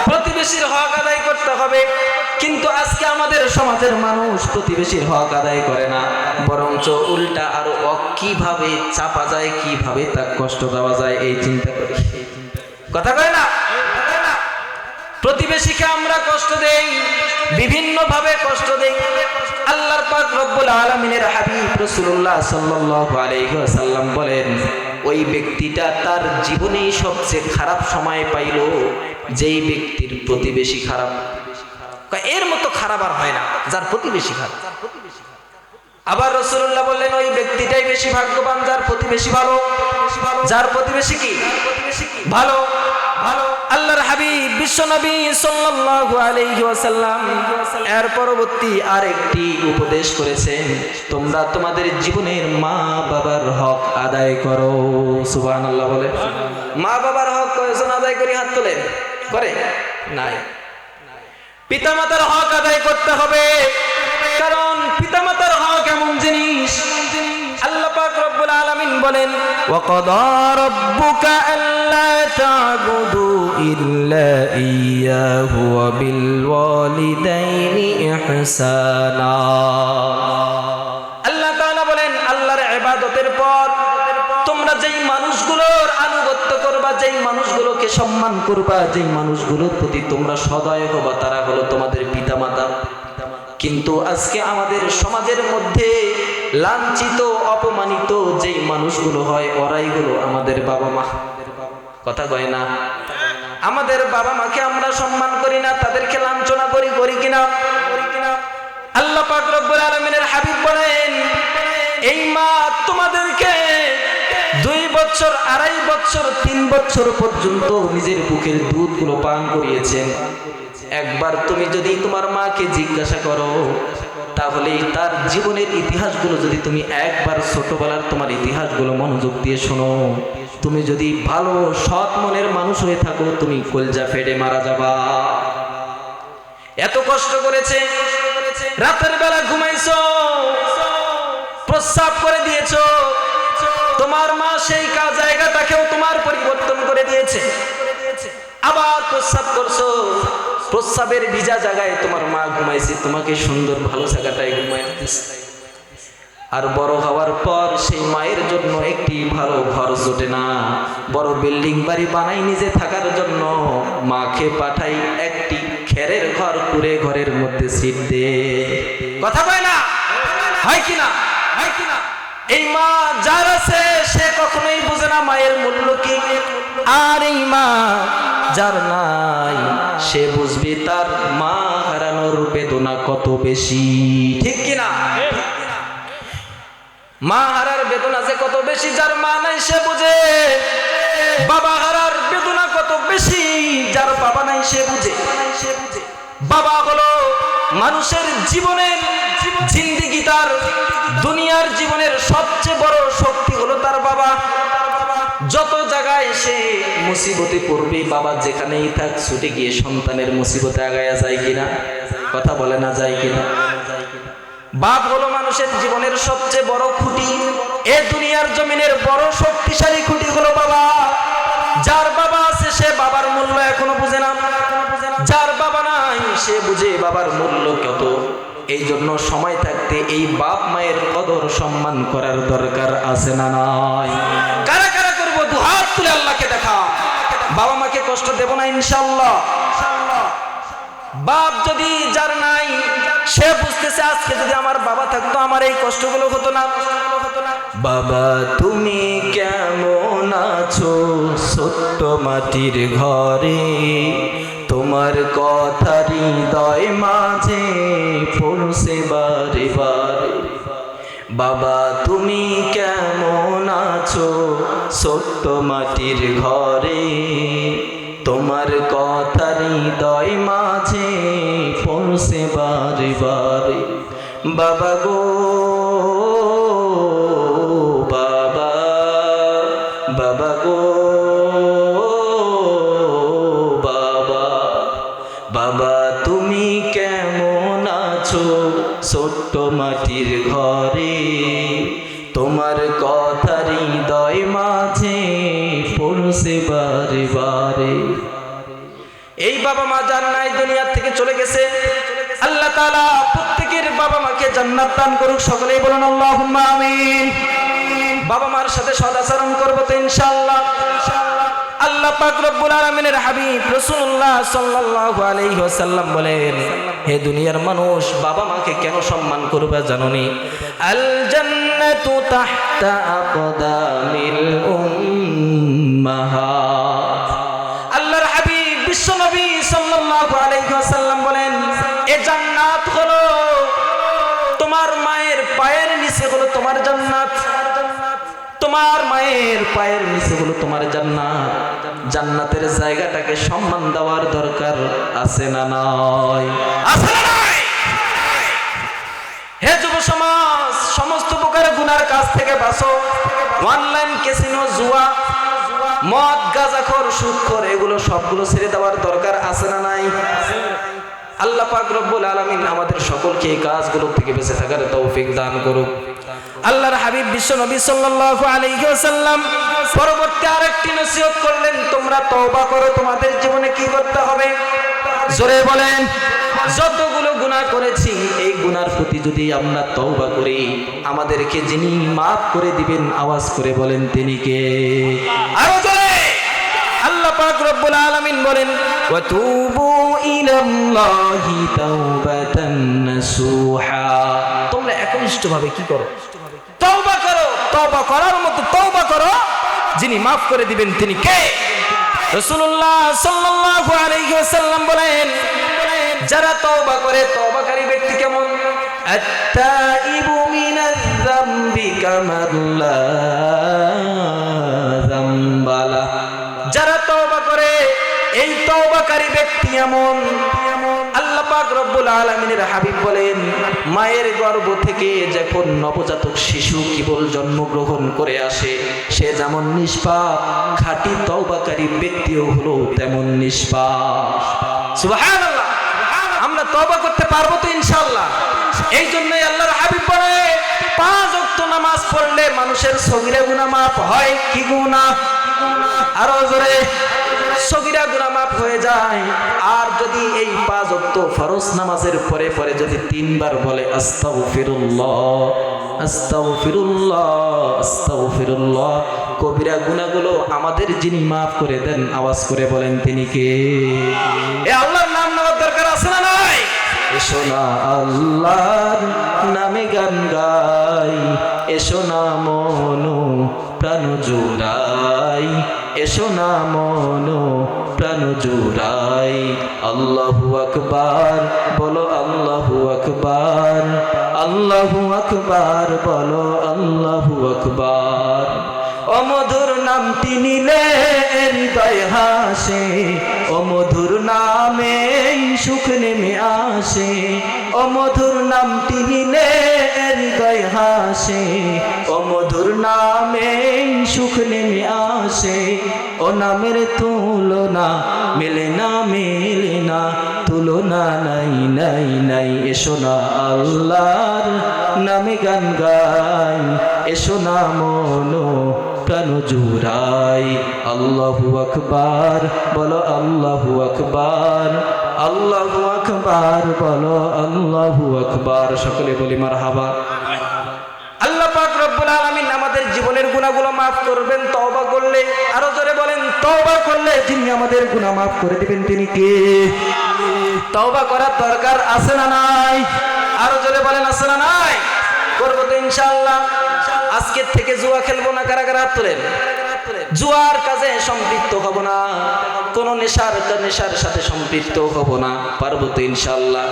প্রতিবেশীর হক আদায় করতে হবে। কিন্তু আজকে আমাদের সমাজের মানুষ প্রতিবেশীর হক আদায় করে না, বরঞ্চ উল্টা আরো কিভাবে চাপা যায়, কিভাবে তার কষ্ট দেওয়া যায় এই চিন্তা করি, কথা কয় না? প্রতিবেশীকে আমরা কষ্ট দেই, বিভিন্ন ভাবে কষ্ট দেই। আল্লাহর পাক রব্বুল আলামিনের হাবিব রাসূলুল্লাহ সাল্লাল্লাহু আলাইহি ওয়াসাল্লাম বলেন, ওই ব্যক্তিটা তার জীবনে সবচেয়ে খারাপ সময় পাইল যেই ব্যক্তির প্রতিবেশী খারাপ। এর মতো খারাপ আর হয় না যার প্রতিবেশী খারাপ। আবার রাসূলুল্লাহ বললেন, ওই ব্যক্তিটাই বেশি ভাগ্যবান যার প্রতিবেশী ভালো, যার প্রতিবেশী কি ভালো। আল্লাহর হাবিব বিশ্বনবী সাল্লাল্লাহু আলাইহি ওয়াসাল্লাম এর পরবর্তী আরেকটি উপদেশ করেছেন, তোমরা তোমাদের জীবনের মা বাবার হক আদায় করো। সুবহানাল্লাহ বলে। মা বাবার হক কয়জন আদায় করি? হাত তোলেন। করে নাই? পিতামাতার হক আদায় করতে হবে। পিতামাতার হক এমন জিনিস আল্লাহ পাক রব্বুল আলামিন বলেন ওয়াকাদা রাব্বুকা আল্লা তা'বুদু ইল্লা ইয়্যাহু ওয়া বিল ওয়ালিদাইনি ইহসানা। আল্লাহ তাআলা বলেন আল্লাহর ইবাদতের পর তোমরা যেই মানুষগুলোর আনুগত্য করবা, যেই মানুষগুলোকে সম্মান করবা, যেই মানুষগুলোর প্রতি তোমরা সদয় হবা তারা হলো তোমাদের পিতামাতা। কিন্তু আজকে আমাদের সমাজের মধ্যে লাঞ্ছিত অপমানিত যেই মানুষগুলো হয় ওরাই হলো আমাদের বাবা মা। কথা কয় না? আমাদের বাবা মাকে আমরা সম্মান করি না, তাদেরকে লাঞ্ছনা করি কিনা? আল্লাহ পাক রব্বুল আলামিনের হাবিব বলেন এই মা তোমাদেরকে 2 বছর 2.5 বছর 3 বছর পর্যন্ত নিজের বুকের দুধগুলো পান করিয়েছেন। একবার তুমি যদি তোমার মাকে জিজ্ঞাসা করো তাহলে তার জীবনের ইতিহাসগুলো যদি তুমি একবার ছোটবেলার তোমার ইতিহাসগুলো মনোযোগ দিয়ে শোনো, তুমি যদি ভালো সৎ মনের মানুষ হয়ে থাকো তুমি কলজা ফেটে মারা যাবা। এত কষ্ট করেছে, রাতের বেলা ঘুমাইছো, প্রস্রাব করে দিয়েছো, তোমার মা সেই জায়গাটাকেও তোমার পরিবর্তন করে দিয়েছে। আবার প্রস্রাব করছো, প্রস্রাবের ভিজা জায়গায় তোমার মা ঘুমাইছে, তোমাকে সুন্দর ভালো জায়গাটায় ঘুমাই দিয়েছে। আর বড় হওয়ার পর সেই মায়ের জন্য একটি ভালো ঘর জোটে না, বড় বিল্ডিং বাড়ি বানাই নিজে থাকার জন্য মাকে পাঠাই একটি খেরের ঘর করে ঘরের মধ্যে সিট দে। কথা কয় না? হয় কিনা? হয় কিনা? এই মা যার আছে সে কখনোই বুঝে না মায়ের মূল্য কি, আর এই মা যার নাই সে বুঝবে তার মা হারানোর বেদনা কত বেশি। ঠিক কিনা? মা হারার বেদনা যে কত বেশি যার মা নাই সে বুঝে, বাবা হারার বেদনা কত বেশি যার বাবা নাই সে বুঝে। বাবা হলো মানুষের জীবনের জিন্দেগি, তার দুনিয়ার জীবনের সবচেয়ে বড় শক্তি হলো তার বাবা। যত জায়গায় সে মুসিবতে পড়বে বাবা যেখানেই থাক ছুটে গিয়ে সন্তানের মুসিবতে আগায়া যায় কিনা? কথা বলে না যায় কিনা? বাপ হলো মানুষের জীবনের সবচেয়ে বড় খুঁটি। এ দুনিয়ার জমিনের বড় শক্তিশালী খুঁটি হলো বাবা। যার বাবা আছে সে বাবার মূল্য এখনো বুঝে না, যার বাবা নাই সে বুঝে বাবার মূল্য কত। এই জন্য সময় থাকতে এই বাপ মায়ের কদর সম্মান করার দরকার আছে না নাই? কারা কারা করবো? দুহাত তুলে আল্লাহকে দেখা। বাবা মাকে কষ্ট দেব না ইনশাআল্লাহ। বাপ যদি যার নাই সে বুঝতেছে আজকে যদি আমার বাবা থাকতো আমার এই কষ্টগুলো হতো না। বাবা তুমি কেমন আছো ছোট্ট মাটির ঘরে, তোমার কথা হৃদয় মাঝে পড়ছে বারে বারে। বাবা তুমি কেমন আছো ছোট্ট মাটির ঘরে, তোমার কথা হৃদয় মাঝে পড়ছে বারে বারে। বাবা গো বাবা, বাবা গো বাবা, বাবা তুমি কেমন আছো ছোট্ট মাটির ঘরে, তোমার কথা হৃদয় মাঝে পড়ছে বারে বারে। এই বাবা মা যার নাই দুনিয়া থেকে চলে গেছে, আল্লাহ তাআলা প্রত্যেকের বাবা মাকে জান্নাত দান করুক। সকলেই বলুন আল্লাহুম্মা আমিন। বাবা মার সাথে সদাচরণ করব তো ইনশাআল্লাহ। আল্লাহ পাক রব্বুল আলামিনের হাবিব রাসূলুল্লাহ সাল্লাল্লাহু আলাইহি ওয়াসাল্লাম বলেন, হে দুনিয়ার মানুষ বাবা মাকে কেন সম্মান করবে জানোনি? আল জান্নাতু তাহতা আকদামিল উম্মাহাত। আল্লাহর হাবিব বিশ্বনবী সাল্লাল্লাহু আলাইহি ওয়াসাল্লাম বলেন, এ জান্নাত হলো তোমার মায়ের পায়ের নিচে হলো তোমার জান্নাত। তোমার মায়ের পায়ের নিচে হলো তোমার জান্নাত। জান্নাতের জায়গাটাকে সম্মান দেওয়ার দরকার আছে না নাই? আছে না নাই? হে যুব সমাজ, সমস্ত প্রকার গুনার কাজ থেকে বাঁচো। অনলাইন ক্যাসিনো, জুয়া, মদ, গাঁজাখোর, সুদখোর এগুলো সবগুলো ছেড়ে দেওয়ার দরকার আছে না নাই? আল্লাহ পাক রব্বুল আলামিন আমাদের সকলকে এই কাজগুলো থেকে বেঁচে থাকার তৌফিক দান করুক। আল্লাহর হাবিব বিশ্ব নবী সাল্লাল্লাহু আলাইহি ওয়াসাল্লাম পরবর্তী আরেকটি নসিহত করলেন, তোমরা তওবা করো। তোমাদের জীবনে কি করতে হবে? জোরে বলেন। যতগুলো গুনাহ করেছি এই গুনার প্রতি যদি আমরা তওবা করি, আমাদেরকে যিনি মাফ করে দিবেন, আওয়াজ করে বলেন তিনি কে? আরো জোরে। আল্লাহ পাক রব্বুল আলামিন বলেন, ওয়া তুবু ইলাল্লাহি তাওবাতান নাসুহা। তোমরা একনিষ্ঠভাবে কি করো? তওবা করো। তওবা করার মতো তওবা করো, যিনি মাফ করে দিবেন তিনি কে? রাসূলুল্লাহ সাল্লাল্লাহু আলাইহি ওয়াসাল্লাম বলেন, যারা তওবা করে, তওবাকারী ব্যক্তি কেমন? আত-তাইবু মিনাজ যামবি কামাল্লা যামবালা। যারা তওবা করে এই তওবাকারী ব্যক্তি এমন। আল্লাহ পাক রব্বুল আলামিনের হাবিব বলেন, মায়ের গর্ভ থেকে যখন নবজাতক শিশু কেবল জন্মগ্রহণ করে আসে, সে যেমন নিষ্পাপ, খাঁটি তওবাকারী ব্যক্তিও হলো তেমন নিষ্পাপ। সুবহানাল্লাহ। আমরা তওবা করতে পারবো তো ইনশাআল্লাহ? এই জন্যই আল্লাহর হাবিব বলে, 5 ওয়াক্ত নামাজ পড়লে মানুষের সগীরা গুনাহ মাফ হয়। কি গুনাহ? আরো জোরে। সগীরা গুনাহ মাফ হয়ে যায়। আর যদি এই 5 ওয়াক্ত ফরজ নামাজের পরে পরে যদি 3 বার বলে আস্তাগফিরুল্লাহ আস্তাগফিরুল্লাহ আস্তাগফিরুল্লাহ, কবিরা গুনাহগুলো আমাদের যিনি মাফ করে দেন, আওয়াজ করে বলেন তিনি কে? এ আল্লাহর নাম নেওয়ার দরকার আছে না নাই? এসো না আল্লাহর নামে গান গাই, এসো না মনো প্রাণ জুড়াই, এসো না মনো প্রাণ জুড়াই। আল্লাহু আকবার বলো, আল্লাহু আকবার, আল্লাহু আকবার বলো, আল্লাহু আকবার। ও মধুর নামটি নিলে হৃদয় হাসে, ও মধুর নামে সুখ নেমে আসে, ও মধুর নামটি নিলে হৃদয় হাসে, ও মধুর নামে সুখ নেমে আসে। ও নামের তুলনা মেলে না, মেলে না, তুলনা নাই নাই নাই। এসো না আল্লাহর নামে গান গাই, এসো না মনো প্রাণ জুড়াই। আল্লাহু আকবার বলো, আল্লাহু আকবার, আল্লাহু আকবার বলো, আল্লাহু আকবার। সকলে বলি মারহাবা। আল্লাহ পাক রব্বুল আলামিন আমাদের জীবনের গুনাহগুলো মাফ করবেন তওবা করলে। আরো জোরে বলেন, তওবা করলে যিনি আমাদের গুনাহ মাফ করে দিবেন তিনি কে? তওবা করার দরকার আছে না নাই? আরো জোরে বলেন, আছে না নাই? করব তো ইনশাআল্লাহ। আজকের থেকে জুয়া খেলবো না। কারা কারা হাত তোলেন? জুয়ার কাজে সম্পৃক্ত হব না, কোন নেশার সাথে সম্পৃক্ত হব না। পারবো তো ইনশাআল্লাহ?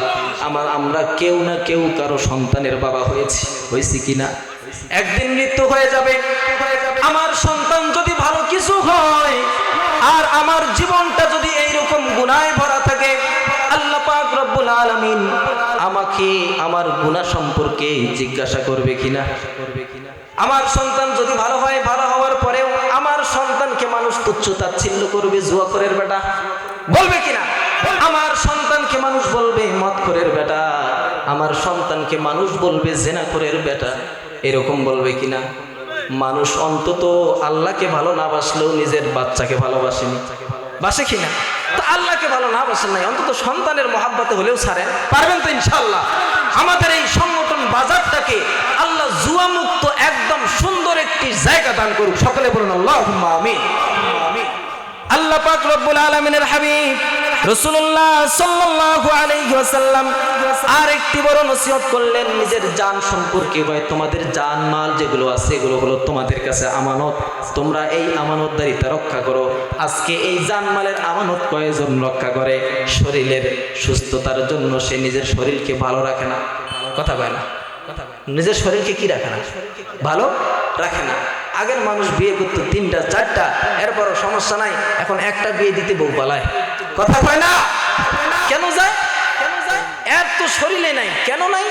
আমরা কেউ না কেউ কারো সন্তানের বাবা হয়েছি কিনা? একদিন মৃত্যু হয়ে যাবে। আমার সন্তান যদি ভালো কিছু হয় আর আমার জীবনটা যদি এইরকম গুনাহে ভরা থাকে, আল্লাহ পাক রব্বুল আলামিন আমাকে আমার গুনাহ সম্পর্কে জিজ্ঞাসা করবে কিনা? আমার সন্তান যদি ভালো হয়, ভালো হওয়ার পরেও আমার সন্তানকে মানুষ তুচ্ছ তাচ্ছিল্য করবে, জুয়াখোরের বেটা বলবে কিনা? আমার সন্তানকে মানুষ বলবে মদখোরের বেটা, আমার সন্তানকে মানুষ বলবে জেনাখোরের বেটা, এরকম বলবে কিনা? মানুষ অন্তত আল্লাহকে ভালো না বাসলেও নিজের বাচ্চাকে ভালোবাসেনি, বাসে কিনা? তো আল্লাহকে ভালো না বাসেন নাই, অন্তত সন্তানের মহাব্বতে হলেও ছাড়েন। পারবেন তো ইনশাআল্লাহ? আমাদের এই সংগঠন বাজারটাকে আল্লাহ জুয়া মুক্ত একদম সুন্দর একটি জায়গা দান করুক। সকলে বলুন আল্লাহুম্মা আমিন। আল্লাহ পাক রব্বুল আলামিনের হাবিব রাসূলুল্লাহ সাল্লাল্লাহু আলাইহি ওয়াসাল্লাম আরেকটি বড় নসিহত করলেন নিজের জান সম্পর্কে। ভাই, তোমাদের জান মাল যেগুলো আছে এগুলো হলো তোমাদের কাছে আমানত, তোমরা এই আমানতদারিতা রক্ষা করো। আজকে এই জান মালের আমানত কয়জন রক্ষা করে? শরীরের সুস্থতার জন্য সে নিজের শরীরকে ভালো রাখে না। কথা বলে না, নিজের শরীরকে কি রাখে না? ভালো রাখে না। আগের মানুষ বিয়ে করতো 3টা 4টা, এরপরও সমস্যা নাই। এখন একটা বিয়ে দিতে বউ পালায়। কথা কয় না? কেন যায়? এর তো শরীরে নাই। কেন নাই?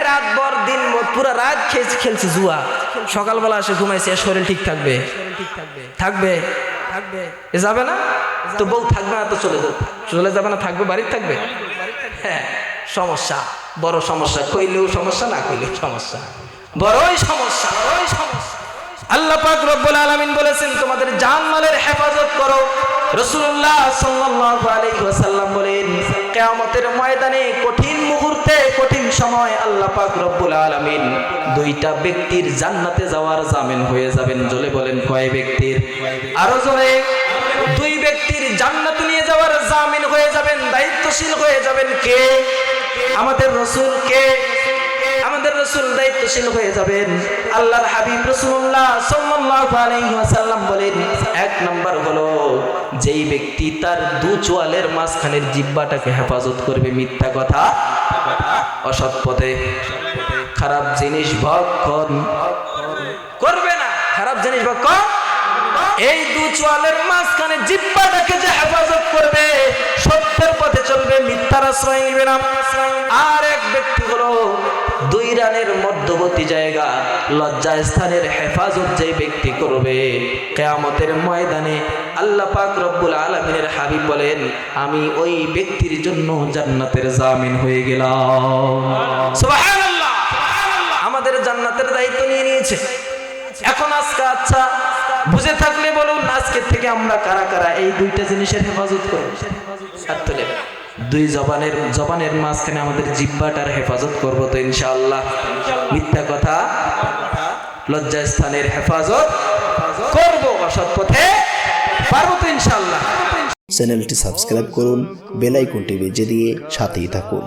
রাত ভর দিন পুরা রাত খেলছে জুয়া, সকালবেলা এসে ঘুমাইছে, শরীর ঠিক থাকবে? থাকবে? যাবে না তো? বউ থাকবে না তো চলে যাবে না? থাকবে? বাড়িতে থাকবে? হ্যাঁ সমস্যা, বড় সমস্যা, কইলেও সমস্যা, না কইলেও সমস্যা, বড়ই সমস্যা, বড়ই সমস্যা। আল্লাহ পাক রব্বুল আলামিন বলেছেন তোমাদের জানমালের হেফাজত করো। রাসূলুল্লাহ সাল্লাল্লাহু আলাইহি ওয়াসাল্লাম বলেন কিয়ামতের ময়দানে কঠিন মুহূর্তে, কঠিন সময় আল্লাহ পাক রব্বুল আলামিন দুইটা ব্যক্তির জান্নাতে যাওয়ার জামিন হয়ে যাবেন। জোরে বলেন কয় ব্যক্তির? আরো জোরে। দুই ব্যক্তির জান্নাতে নিয়ে যাওয়ার জামিন হয়ে যাবেন, দায়িত্বশীল হয়ে যাবেন। কে? আমাদের রাসূল। কে? আমাদের রাসূল দায়িত্বশীল হয়ে যাবেন। আল্লাহর হাবিব রাসূলুল্লাহ সাল্লাল্লাহু আলাইহি ওয়াসাল্লাম বলেন এক নাম্বার হলো যেই ব্যক্তি তার দু চোয়ালের মাঝখানের জিহ্বাটাকে হেফাজত করবে, মিথ্যা কথা, অসৎ পথে, খারাপ জিনিস ভক্ষণ করবে না, খারাপ জিনিস ভক্ষণ। এই দু চোয়ালের মাঝখানে জিহ্বাটাকে যে হেফাজত করবে, সত্যের পথে চলবে, মিথ্যার আশ্রয় নিবে না। আর এক ব্যক্তি হলো দুই রানের মধ্যবর্তী জায়গা, লজ্জা স্থানের হেফাজত যে ব্যক্তি করবে, কিয়ামতের ময়দানে আল্লাহ পাক রব্বুল আলামিনের হাবিব বলেন আমি ওই ব্যক্তির জন্য জান্নাতের জামিন হয়ে গেলাম। সুবহানাল্লাহ। আমাদের জান্নাতের দায়িত্ব নিয়ে নিয়েছে। এখন আজকে আচ্ছা বুঝে থাকলে বলুন আজকে থেকে আমরা কারা কারা এই দুইটা জিনিসের হেফাজত করব? হাত তুলে। দুই জবানের মাঝখানে আমাদের জিহ্বাটার হেফাজত করব তো ইনশাআল্লাহ। মিথ্যা কথা, লজ্জা স্থানের হেফাজত করব, অসৎ পথে পারবো তো ইনশাআল্লাহ। চ্যানেলটি সাবস্ক্রাইব করুন, বেল আইকনটি বেজে দিয়ে সাথেই থাকুন।